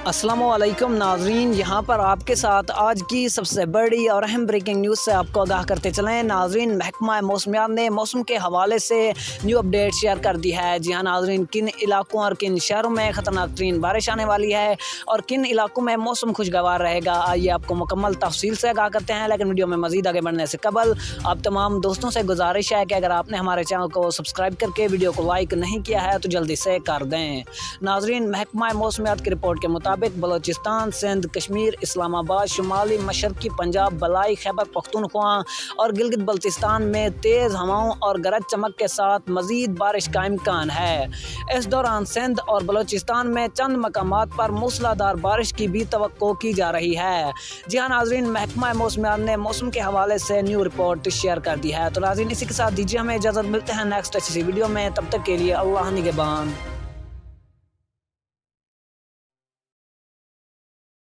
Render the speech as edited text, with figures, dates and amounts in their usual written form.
السلام علیکم ناظرین، یہاں پر آپ کے ساتھ آج کی سب سے بڑی اور اہم بریکنگ نیوز سے آپ کو آگاہ کرتے چلیں۔ ناظرین، محکمہ موسمیات نے موسم کے حوالے سے نیو اپڈیٹ شیئر کر دی ہے۔ جی ہاں ناظرین، کن علاقوں اور کن شہروں میں خطرناک ترین بارش آنے والی ہے اور کن علاقوں میں موسم خوشگوار رہے گا، آئیے آپ کو مکمل تفصیل سے آگاہ کرتے ہیں۔ لیکن ویڈیو میں مزید آگے بڑھنے سے قبل آپ تمام دوستوں سے گزارش ہے کہ اگر آپ نے ہمارے چینل کو سبسکرائب کر کے ویڈیو کو لائک نہیں کیا ہے تو جلدی سے کر دیں۔ ناظرین، محکمہ موسمیات کی رپورٹ کے مطابق بلوچستان، سندھ، کشمیر، اسلام آباد، شمالی مشرقی پنجاب، بلائی خیبر پختونخوا اور گلگت بلتستان میں تیز ہواؤں اور گرج چمک کے ساتھ مزید بارش کا امکان ہے۔ اس دوران سندھ اور بلوچستان میں چند مقامات پر موسلادھار بارش کی بھی توقع کی جا رہی ہے۔ جی ہاں ناظرین، محکمہ موسمیات نے موسم کے حوالے سے نیو رپورٹ شیئر کر دی ہے۔ تو ناظرین، اسی کے ساتھ دیجیے ہمیں اجازت، ملتے ہیں نیکسٹ اچھی سی ویڈیو میں، تب تک کے لیے اللہ نگہبان۔